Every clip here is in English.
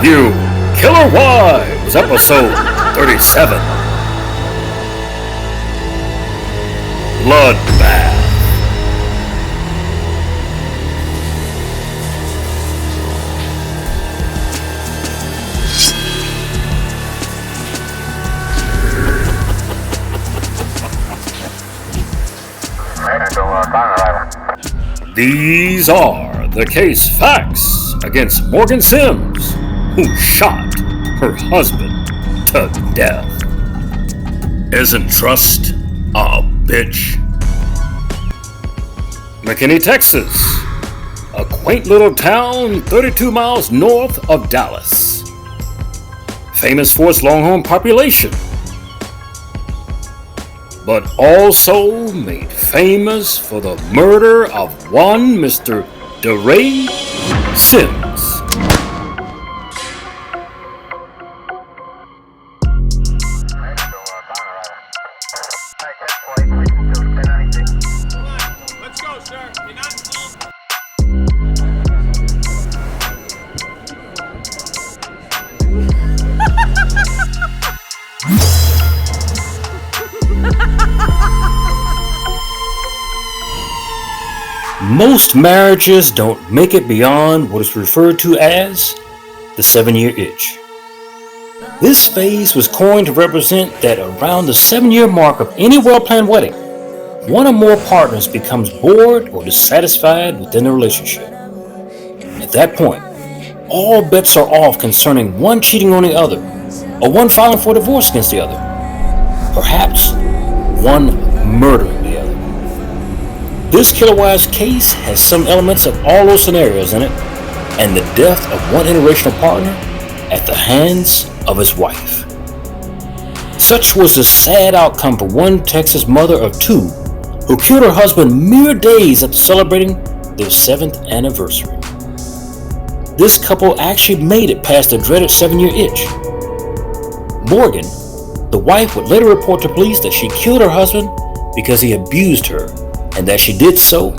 You Killer Wives, episode 37. Bloodbath. These are the case facts against Morgan Sims, who shot her husband to death. Isn't trust a bitch? McKinney, Texas, a quaint little town 32 miles north of Dallas, famous for its Longhorn population, but also made famous for the murder of one Mr. DeRay Sims. Most marriages don't make it beyond what is referred to as the 7-year itch. This phase was coined to represent that around the 7-year mark of any well-planned wedding, one or more partners becomes bored or dissatisfied within the relationship. At that point, all bets are off concerning one cheating on the other, or one filing for divorce against the other, perhaps one murdering the other. This Killer Wives case has some elements of all those scenarios in it, and the death of one interracial partner at the hands of his wife. Such was the sad outcome for one Texas mother of two who killed her husband mere days after celebrating their 7th anniversary. This couple actually made it past the dreaded 7-year itch. Morgan, the wife, would later report to police that she killed her husband because he abused her, and that she did so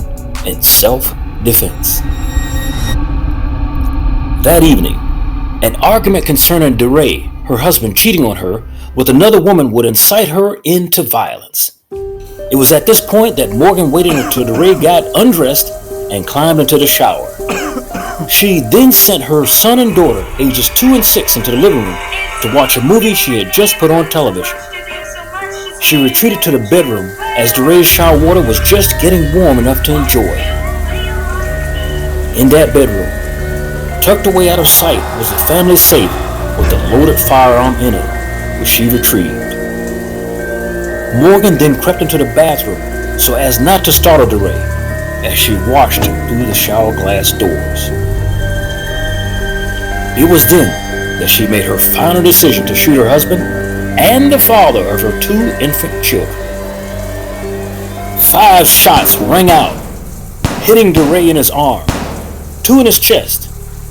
in self-defense. That evening, an argument concerning DeRay, her husband, cheating on her with another woman would incite her into violence. It was at this point that Morgan waited until DeRay got undressed and climbed into the shower. She then sent her son and daughter, ages 2 and 6, into the living room to watch a movie she had just put on television. She retreated to the bedroom as DeRay's shower water was just getting warm enough to enjoy. In that bedroom, tucked away out of sight, was the family safe with a loaded firearm in it, which she retrieved. Morgan then crept into the bathroom so as not to startle DeRay as she watched through the shower glass doors. It was then that she made her final decision to shoot her husband and the father of her 2 infant children. 5 shots rang out, hitting DeRay in his arm, 2 in his chest,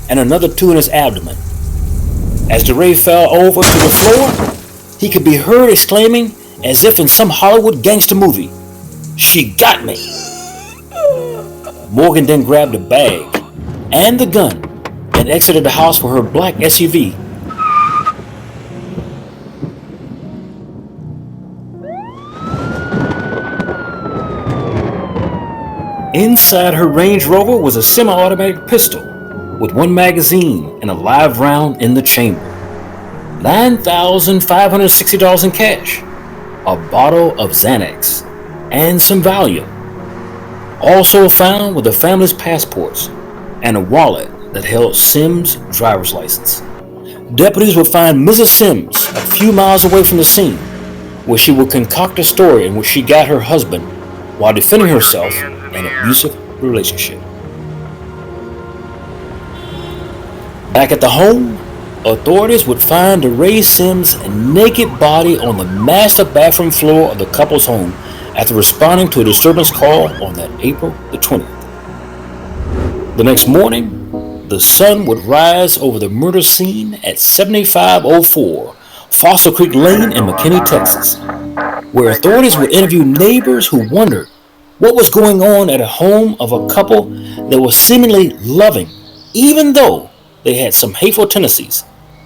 and another 2 in his abdomen. As DeRay fell over to the floor, he could be heard exclaiming as if in some Hollywood gangster movie, "She got me!" Morgan then grabbed a bag and the gun and exited the house for her black SUV. Inside her Range Rover was a semi-automatic pistol with 1 magazine and a live round in the chamber, $9,560 in cash, a bottle of Xanax, and some Valium. Also found were the family's passports and a wallet that held Sims' driver's license. Deputies would find Mrs. Sims a few miles away from the scene, where she would concoct a story in which she got her husband while defending herself in an abusive relationship. Back at the home, authorities would find DeRay Sims' naked body on the massive bathroom floor of the couple's home after responding to a disturbance call on that April the 20th. The next morning, the sun would rise over the murder scene at 7504 Fossil Creek Lane in McKinney, Texas, where authorities would interview neighbors who wondered what was going on at a home of a couple that was seemingly loving, even though they had some hateful tendencies.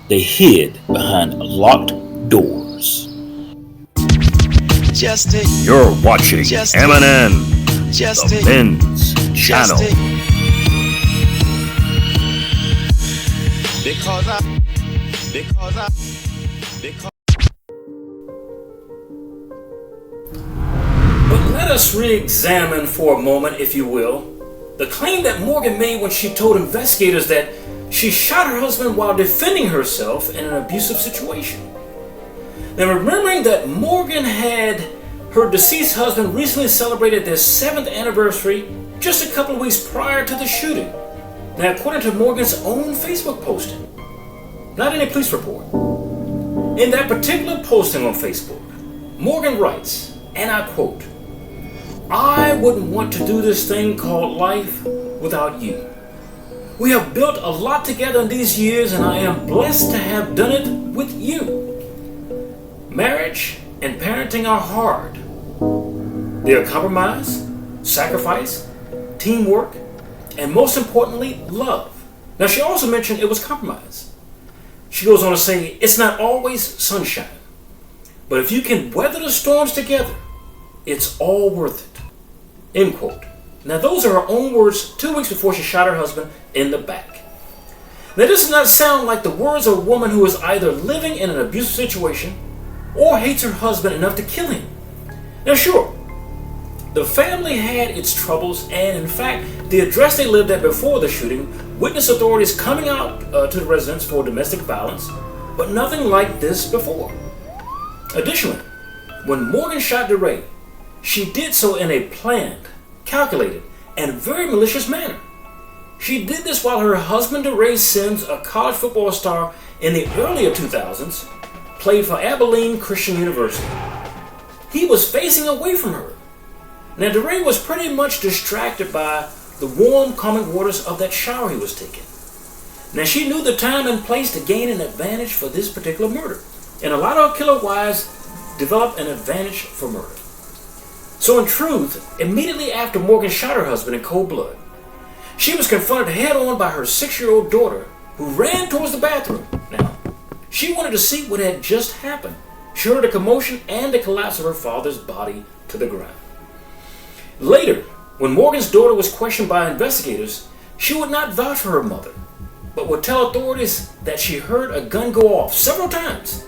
They hid behind locked doors. You're watching M&N, the Men's Channel. But let us re-examine for a moment, if you will, the claim that Morgan made when she told investigators that she shot her husband while defending herself in an abusive situation. Now, remembering that Morgan had her deceased husband recently celebrated their 7th anniversary just a couple of weeks prior to the shooting. Now, according to Morgan's own Facebook posting, not any police report. In that particular posting on Facebook, Morgan writes, and I quote, "I wouldn't want to do this thing called life without you. We have built a lot together in these years, and I am blessed to have done it with you. Marriage and parenting are hard. They are compromise, sacrifice, teamwork, and most importantly, love." Now, she also mentioned it was compromise. She goes on to say, "It's not always sunshine, but if you can weather the storms together, it's all worth it." End quote. Now, those are her own words 2 weeks before she shot her husband in the back. Now, this does not sound like the words of a woman who is either living in an abusive situation or hates her husband enough to kill him. Now, sure, the family had its troubles, and in fact, the address they lived at before the shooting witnessed authorities coming out to the residence for domestic violence, but nothing like this before. Additionally, when Morgan shot DeRay, she did so in a planned, calculated, and very malicious manner. She did this while her husband DeRay Sims, a college football star in the earlier 2000s, played for Abilene Christian University. He was facing away from her. Now, DeRay was pretty much distracted by the warm, calming waters of that shower he was taking. Now, she knew the time and place to gain an advantage for this particular murder. And a lot of killer wives develop an advantage for murder. So in truth, immediately after Morgan shot her husband in cold blood, she was confronted head-on by her 6-year-old daughter, who ran towards the bathroom. Now, she wanted to see what had just happened. She heard a commotion and the collapse of her father's body to the ground. Later, when Morgan's daughter was questioned by investigators, she would not vouch for her mother, but would tell authorities that she heard a gun go off several times,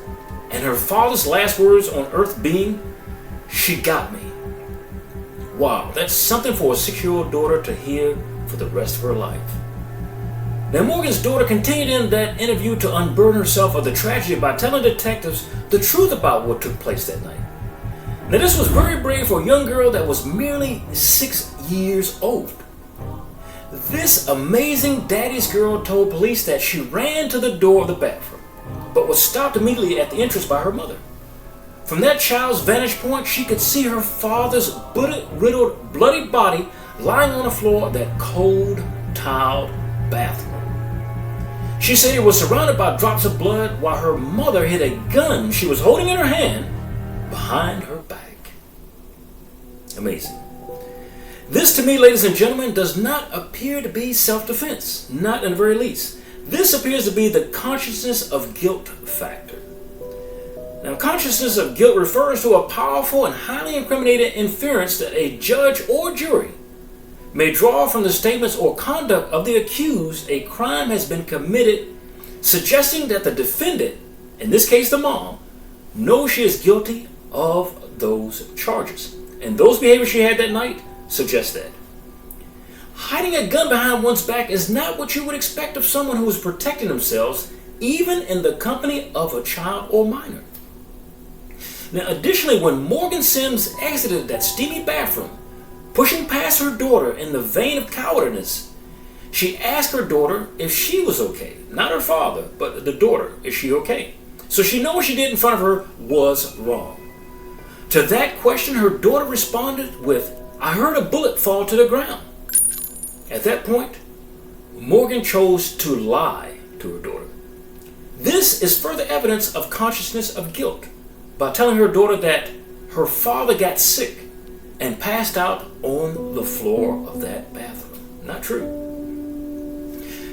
and her father's last words on earth being, "She got me." Wow, that's something for a 6-year-old daughter to hear for the rest of her life. Now, Morgan's daughter continued in that interview to unburden herself of the tragedy by telling detectives the truth about what took place that night. Now, this was very brave for a young girl that was merely 6 years old. This amazing daddy's girl told police that she ran to the door of the bathroom, but was stopped immediately at the entrance by her mother. From that child's vantage point, she could see her father's bullet-riddled, bloody body lying on the floor of that cold, tiled bathroom. She said he was surrounded by drops of blood while her mother hid a gun she was holding in her hand behind her back. Amazing. This, to me, ladies and gentlemen, does not appear to be self-defense, not in the very least. This appears to be the consciousness of guilt factor. Now, consciousness of guilt refers to a powerful and highly incriminating inference that a judge or jury may draw from the statements or conduct of the accused a crime has been committed, suggesting that the defendant, in this case the mom, knows she is guilty of those charges. And those behaviors she had that night suggest that. Hiding a gun behind one's back is not what you would expect of someone who is protecting themselves, even in the company of a child or minor. Now, additionally, when Morgan Sims exited that steamy bathroom, pushing past her daughter in the vein of cowardice, she asked her daughter if she was okay. Not her father, but the daughter, is she okay? So she knows what she did in front of her was wrong. To that question, her daughter responded with, "I heard a bullet fall to the ground." At that point, Morgan chose to lie to her daughter. This is further evidence of consciousness of guilt by telling her daughter that her father got sick and passed out on the floor of that bathroom. Not true.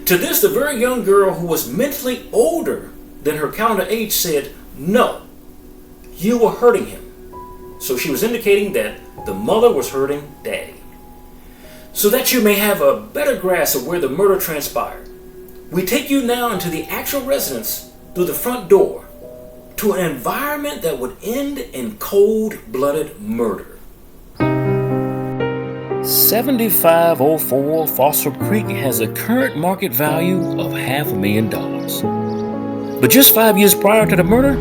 To this, the very young girl who was mentally older than her calendar age said, "No, you were hurting him." So she was indicating that the mother was hurting Daddy. So that you may have a better grasp of where the murder transpired, we take you now into the actual residence through the front door to an environment that would end in cold-blooded murder. 7504 Foster Creek has a current market value of $500,000. But just 5 years prior to the murder,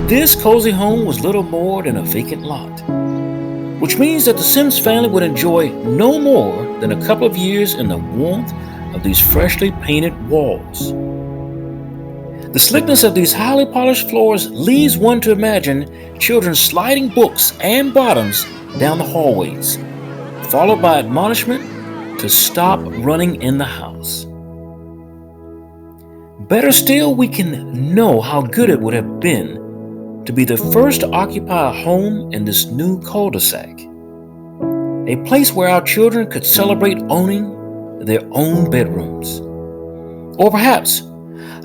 this cozy home was little more than a vacant lot, which means that the Sims family would enjoy no more than a couple of years in the warmth of these freshly painted walls. The slickness of these highly polished floors leads one to imagine children sliding books and bottoms down the hallways, followed by admonishment to stop running in the house. Better still, we can know how good it would have been to be the first to occupy a home in this new cul-de-sac, a place where our children could celebrate owning their own bedrooms. Or perhaps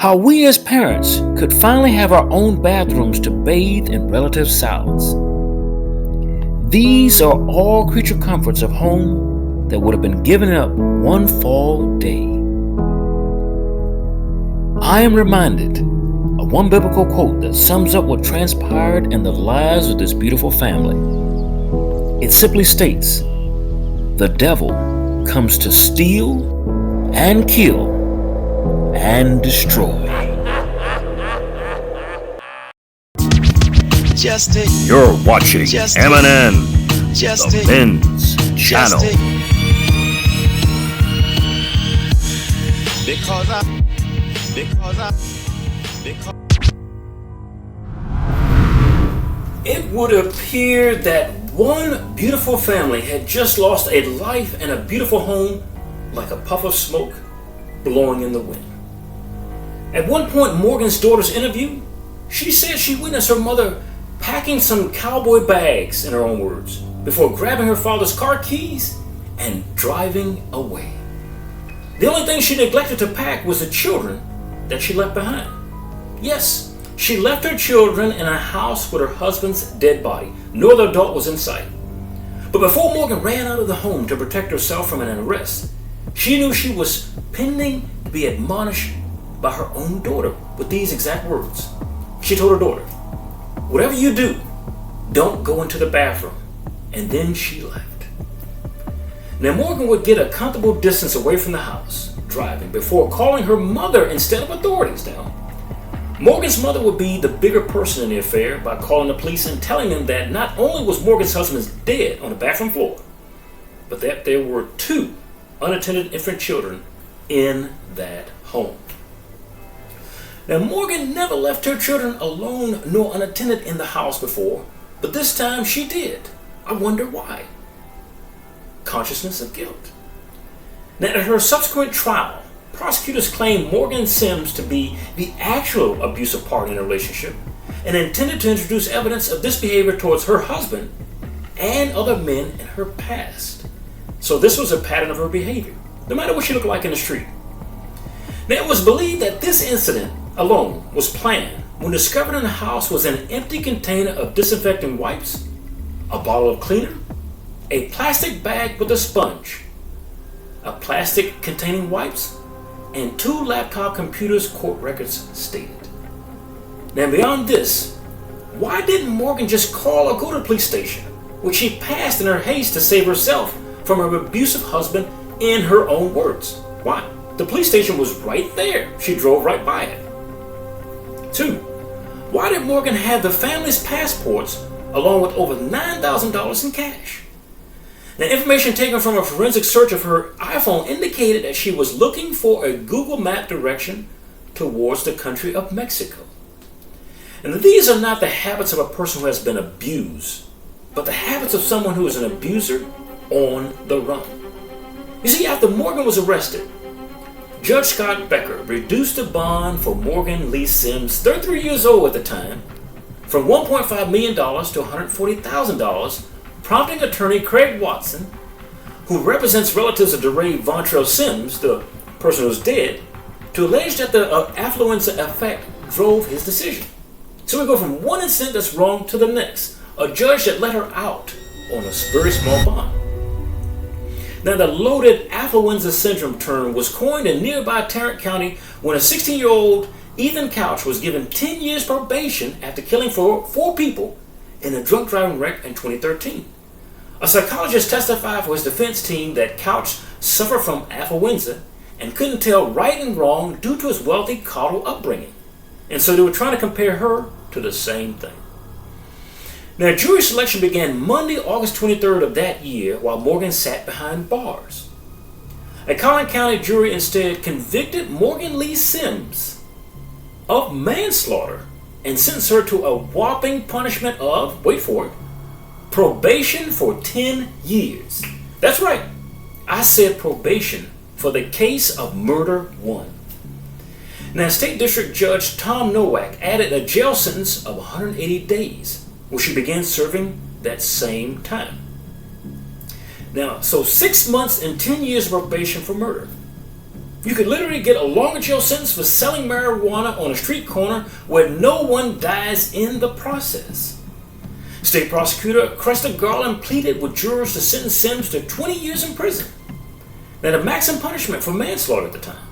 how we as parents could finally have our own bathrooms to bathe in relative silence. These are all creature comforts of home that would have been given up one fall day. I am reminded of one biblical quote that sums up what transpired in the lives of this beautiful family. It simply states, "The devil comes to steal and kill and destroy." You're watching M&N, the Men's Channel. It would appear that one beautiful family had just lost a life and a beautiful home like a puff of smoke blowing in the wind. At one point, Morgan's daughter's interview, she said she witnessed her mother packing some cowboy bags, in her own words, before grabbing her father's car keys and driving away. The only thing she neglected to pack was the children that she left behind. Yes, she left her children in a house with her husband's dead body. No other adult was in sight. But before Morgan ran out of the home to protect herself from an arrest, she knew she was pending to be admonished by her own daughter with these exact words. She told her daughter, "Whatever you do, don't go into the bathroom." And then she left. Now Morgan would get a comfortable distance away from the house, driving, before calling her mother instead of authorities now. Morgan's mother would be the bigger person in the affair by calling the police and telling them that not only was Morgan's husband dead on the bathroom floor, but that there were 2 unattended infant children in that home. Now Morgan never left her children alone nor unattended in the house before, but this time she did. I wonder why. Consciousness of guilt. Now at her subsequent trial, prosecutors claimed Morgan Sims to be the actual abusive partner in the relationship and intended to introduce evidence of this behavior towards her husband and other men in her past. So this was a pattern of her behavior, no matter what she looked like in the street. Now it was believed that this incident alone was planned when discovered in the house was an empty container of disinfecting wipes, a bottle of cleaner, a plastic bag with a sponge, a plastic containing wipes, and 2 laptop computers, court records stated. Now beyond this, why didn't Morgan just call or go to the police station, which she passed in her haste to save herself from her abusive husband in her own words? Why? The police station was right there. She drove right by it. 2, why did Morgan have the family's passports along with over $9,000 in cash? Now, information taken from a forensic search of her iPhone indicated that she was looking for a Google Map direction towards the country of Mexico. And these are not the habits of a person who has been abused, but the habits of someone who is an abuser on the run. You see, after Morgan was arrested, Judge Scott Becker reduced the bond for Morgan Lee Sims, 33 years old at the time, from $1.5 million to $140,000, prompting attorney Craig Watson, who represents relatives of DeRay Vontrell Sims, the person who's dead, to allege that the affluenza effect drove his decision. So we go from one incident that's wrong to the next. A judge that let her out on a very small bond. Now, the loaded affluenza syndrome term was coined in nearby Tarrant County when a 16-year-old Ethan Couch was given 10 years probation after killing four people in a drunk driving wreck in 2013. A psychologist testified for his defense team that Couch suffered from affluenza and couldn't tell right and wrong due to his wealthy coddle upbringing. And so they were trying to compare her to the same thing. Now, jury selection began Monday, August 23rd of that year while Morgan sat behind bars. A Collin County jury instead convicted Morgan Lee Sims of manslaughter and sentenced her to a whopping punishment of, wait for it, probation for 10 years. That's right, I said probation for the case of murder 1. Now, State District Judge Tom Nowak added a jail sentence of 180 days, where she began serving that same time. Now, so 6 months and 10 years of probation for murder. You could literally get a longer jail sentence for selling marijuana on a street corner where no one dies in the process. State Prosecutor Cresta Garland pleaded with jurors to sentence Sims to 20 years in prison. Now, the maximum punishment for manslaughter at the time.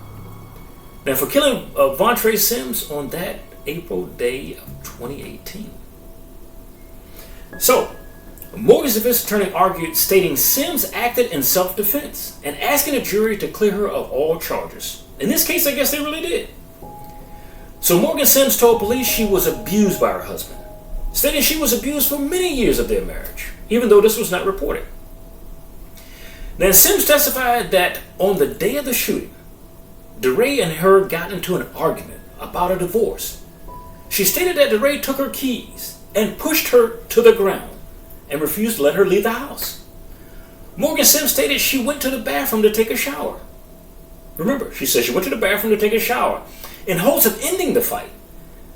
Now, for killing Vontre Sims on that April day of 2018. So, Morgan's defense attorney argued, stating Sims acted in self-defense and asking the jury to clear her of all charges. In this case, I guess they really did. So Morgan Sims told police she was abused by her husband, stating she was abused for many years of their marriage, even though this was not reported. Now, Sims testified that on the day of the shooting, DeRay and her got into an argument about a divorce. She stated that DeRay took her keys and pushed her to the ground and refused to let her leave the house. Morgan Sims stated she went to the bathroom to take a shower. Remember, she said she went to the bathroom to take a shower in hopes of ending the fight.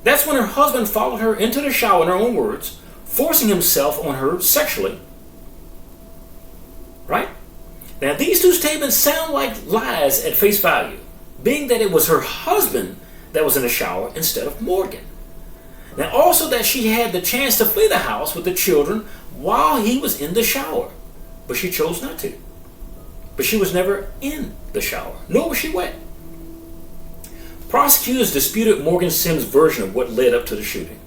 That's when her husband followed her into the shower, in her own words, forcing himself on her sexually. Right? Now, these two statements sound like lies at face value, being that it was her husband that was in the shower instead of Morgan. Now, also that she had the chance to flee the house with the children while he was in the shower, but she chose not to. But she was never in the shower, nor was she wet. Prosecutors disputed Morgan Sims' version of what led up to the shooting.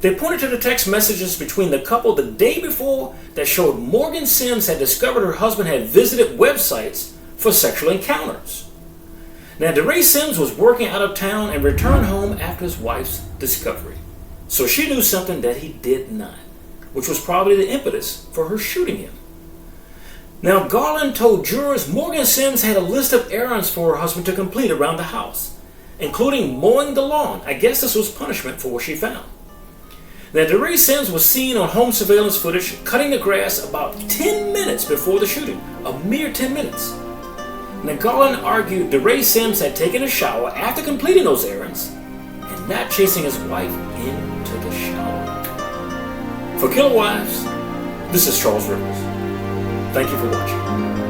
They pointed to the text messages between the couple the day before that showed Morgan Sims had discovered her husband had visited websites for sexual encounters. Now, DeRay Sims was working out of town and returned home after his wife's discovery. So she knew something that he did not, which was probably the impetus for her shooting him. Now, Garland told jurors Morgan Sims had a list of errands for her husband to complete around the house, including mowing the lawn. I guess this was punishment for what she found. Now, DeRay Sims was seen on home surveillance footage cutting the grass about 10 minutes before the shooting, a mere 10 minutes. Now, Garland argued DeRay Sims had taken a shower after completing those errands and not chasing his wife into the shower. For Killer Wives, this is Charles Rivers. Thank you for watching.